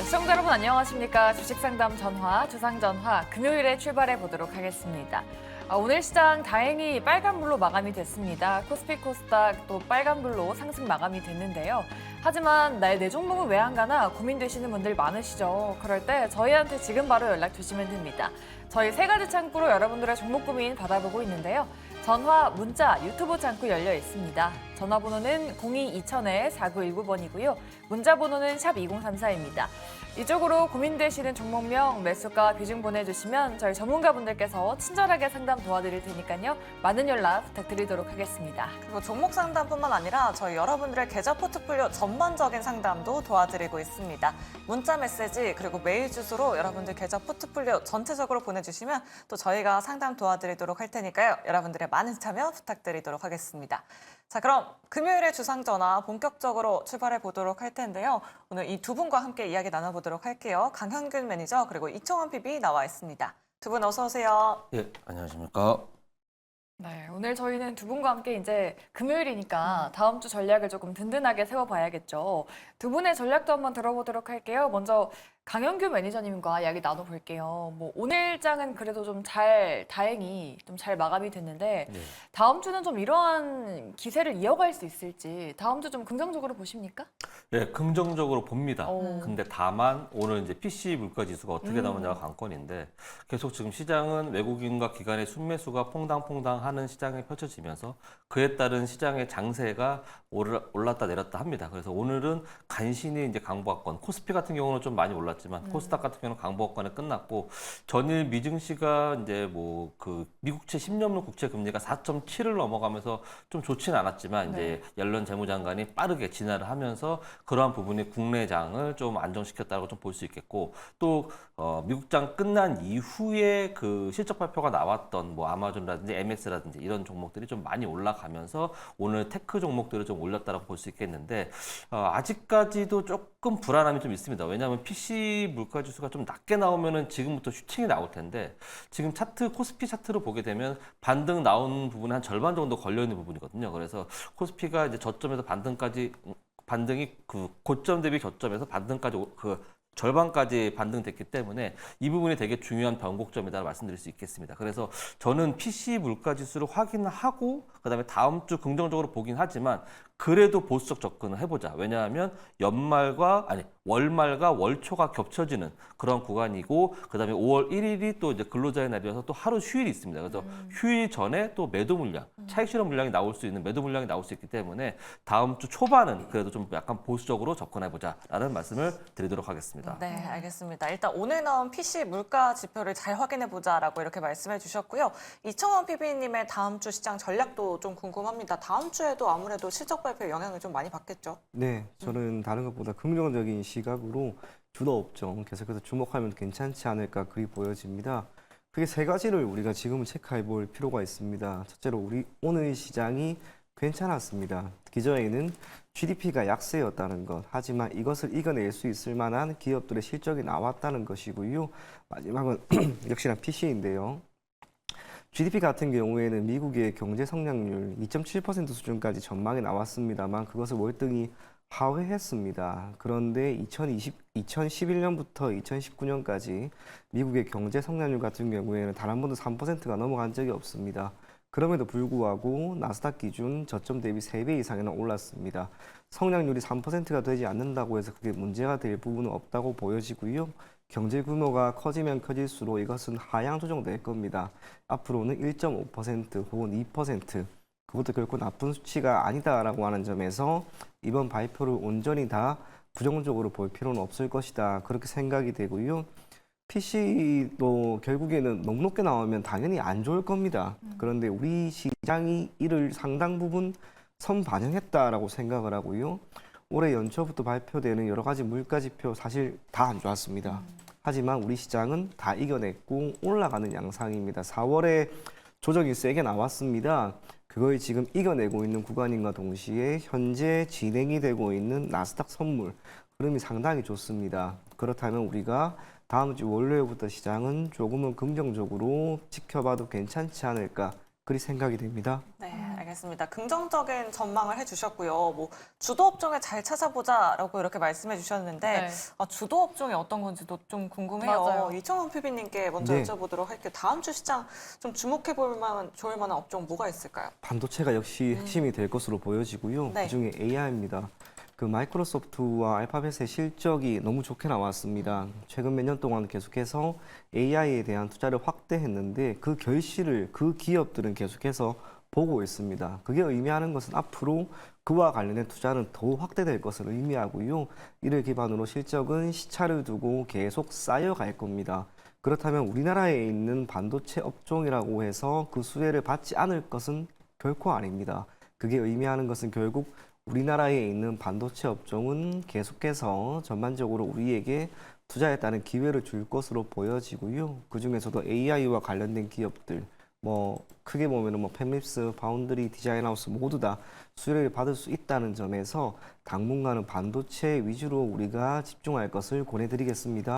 시청자 여러분 안녕하십니까. 주식상담 전화, 주상전화 금요일에 출발해 보도록 하겠습니다. 오늘 시장 다행히 빨간불로 마감이 됐습니다. 코스피 코스닥 또 빨간불로 상승 마감이 됐는데요. 하지만 내 종목은 왜 안 가나 고민되시는 분들 많으시죠. 그럴 때 저희한테 지금 바로 연락 주시면 됩니다. 저희 세 가지 창구로 여러분들의 종목 고민 받아보고 있는데요. 전화, 문자, 유튜브 창구 열려 있습니다. 전화번호는 02-2000-4919번이고요. 문자번호는 샵 2034입니다. 이쪽으로 고민되시는 종목명, 매수가, 비중 보내주시면 저희 전문가분들께서 친절하게 상담 도와드릴 테니까요. 많은 연락 부탁드리도록 하겠습니다. 그리고 종목 상담뿐만 아니라 저희 여러분들의 계좌 포트폴리오 전반적인 상담도 도와드리고 있습니다. 문자 메시지 그리고 메일 주소로 여러분들 계좌 포트폴리오 전체적으로 보내주시면 또 저희가 상담 도와드리도록 할 테니까요. 여러분들의 많은 참여 부탁드리도록 하겠습니다. 자, 그럼 금요일의 주상전화 본격적으로 출발해 보도록 할 텐데요. 오늘 이 두 분과 함께 이야기 나눠보도록 할게요. 강현균 매니저 그리고 이청원 PB 나와 있습니다. 두 분 어서 오세요. 예, 안녕하십니까. 네, 오늘 저희는 두 분과 함께 이제 금요일이니까 다음 주 전략을 조금 든든하게 세워봐야겠죠. 두 분의 전략도 한번 들어보도록 할게요. 먼저 강현규 매니저님과 이야기 나눠볼게요. 오늘 장은 그래도 다행히 좀 잘 마감이 됐는데 네. 다음 주는 좀 이러한 기세를 이어갈 수 있을지 다음 주 좀 긍정적으로 보십니까? 네, 긍정적으로 봅니다. 오. 근데 다만 오늘 이제 PC 물가 지수가 어떻게 나오느냐가 관건인데 계속 지금 시장은 외국인과 기관의 순매수가 퐁당퐁당하는 시장이 펼쳐지면서 그에 따른 시장의 장세가 올랐다 내렸다 합니다. 그래서 오늘은 간신히 이제 강보합권, 코스피 같은 경우는 좀 많이 올랐지만 코스닥 같은 경우는 강보합권에 끝났고 전일 미증시가 이제 그 미국채 10년물 국채 금리가 4.7을 넘어가면서 좀 좋지는 않았지만 이제 옐런 재무장관이 빠르게 진화를 하면서 그러한 부분이 국내장을 좀 안정시켰다고 좀 볼 수 있겠고 또 미국장 끝난 이후에 그 실적 발표가 나왔던 아마존이라든지 MS라든지 이런 종목들이 좀 많이 올라가면서 오늘 테크 종목들을 좀 올렸다고 볼 수 있겠는데 아직까지도 조금 불안함이 좀 있습니다. 왜냐하면 PC 물가 지수가 좀 낮게 나오면은 지금부터 슈팅이 나올 텐데 지금 차트 코스피 차트로 보게 되면 반등 나온 부분에 한 절반 정도 걸려 있는 부분이거든요. 그래서 코스피가 이제 저점에서 반등이 그 고점 대비 저점에서 반등까지 절반까지 반등됐기 때문에 이 부분이 되게 중요한 변곡점이다 말씀드릴 수 있겠습니다. 그래서 저는 PC 물가 지수를 확인하고 그다음에 다음 주 긍정적으로 보긴 하지만 그래도 보수적 접근을 해보자. 왜냐하면 월말과 월초가 겹쳐지는 그런 구간이고 그다음에 5월 1일이 또 이제 근로자의 날이어서 또 하루 휴일이 있습니다. 그래서 휴일 전에 또 매도 물량, 차익 실현 물량이 나올 수 있는 매도 물량이 나올 수 있기 때문에 다음 주 초반은 그래도 좀 약간 보수적으로 접근해보자라는 말씀을 드리도록 하겠습니다. 네, 알겠습니다. 일단 오늘 나온 PC 물가 지표를 잘 확인해보자라고 이렇게 말씀해 주셨고요. 이청원 PB님의 다음 주 시장 전략도 좀 궁금합니다. 다음 주에도 아무래도 실적 발표 영향을 좀 많이 받겠죠? 네, 저는 다른 것보다 긍정적인 시각으로 주도 업종 계속해서 주목하면 괜찮지 않을까 그리 보여집니다. 크게 세 가지를 우리가 지금은 체크해 볼 필요가 있습니다. 첫째로 우리 오늘 시장이 괜찮았습니다. 기저에는 GDP가 약세였다는 것, 하지만 이것을 이겨낼 수 있을 만한 기업들의 실적이 나왔다는 것이고요. 마지막은 역시나 PC인데요. GDP 같은 경우에는 미국의 경제 성장률 2.7% 수준까지 전망이 나왔습니다만 그것을 월등히 하회했습니다. 그런데 2011년부터 2019년까지 미국의 경제 성장률 같은 경우에는 단 한 번도 3%가 넘어간 적이 없습니다. 그럼에도 불구하고 나스닥 기준 저점 대비 3배 이상이나 올랐습니다. 성장률이 3%가 되지 않는다고 해서 그게 문제가 될 부분은 없다고 보여지고요. 경제 규모가 커지면 커질수록 이것은 하향 조정될 겁니다. 앞으로는 1.5% 혹은 2% 그것도 결코 나쁜 수치가 아니다라고 하는 점에서 이번 발표를 온전히 다 부정적으로 볼 필요는 없을 것이다. 그렇게 생각이 되고요. PC도 결국에는 너무 높게 나오면 당연히 안 좋을 겁니다. 그런데 우리 시장이 이를 상당 부분 선반영했다라고 생각을 하고요. 올해 연초부터 발표되는 여러 가지 물가 지표 사실 다 안 좋았습니다. 하지만 우리 시장은 다 이겨냈고 올라가는 양상입니다. 4월에 조정이 세게 나왔습니다. 그걸 지금 이겨내고 있는 구간인과 동시에 현재 진행이 되고 있는 나스닥 선물 흐름이 상당히 좋습니다. 그렇다면 우리가 다음 주 월요일부터 시장은 조금은 긍정적으로 지켜봐도 괜찮지 않을까 그리 생각이 됩니다. 네, 알겠습니다. 알겠습니다. 긍정적인 전망을 해주셨고요. 뭐 주도 업종에 잘 찾아보자라고 이렇게 말씀해 주셨는데 네. 주도 업종이 어떤 건지도 좀 궁금해요. 맞아요. 이청훈 PB님께 먼저 네. 여쭤보도록 할게요. 다음 주 시장 좀 주목해 볼 만한 좋을 만한 업종 뭐가 있을까요? 반도체가 역시 핵심이 될 것으로 보여지고요. 네. 그중에 AI입니다. 그 마이크로소프트와 알파벳의 실적이 너무 좋게 나왔습니다. 최근 몇 년 동안 계속해서 AI에 대한 투자를 확대했는데 그 결실을 그 기업들은 계속해서 보고 있습니다. 그게 의미하는 것은 앞으로 그와 관련된 투자는 더 확대될 것을 의미하고요. 이를 기반으로 실적은 시차를 두고 계속 쌓여갈 겁니다. 그렇다면 우리나라에 있는 반도체 업종이라고 해서 그 수혜를 받지 않을 것은 결코 아닙니다. 그게 의미하는 것은 결국 우리나라에 있는 반도체 업종은 계속해서 전반적으로 우리에게 투자에 따른 기회를 줄 것으로 보여지고요. 그중에서도 AI와 관련된 기업들, 크게 보면은 팹립스, 파운드리, 디자인하우스 모두 다 수혜를 받을 수 있다는 점에서 당분간은 반도체 위주로 우리가 집중할 것을 권해드리겠습니다.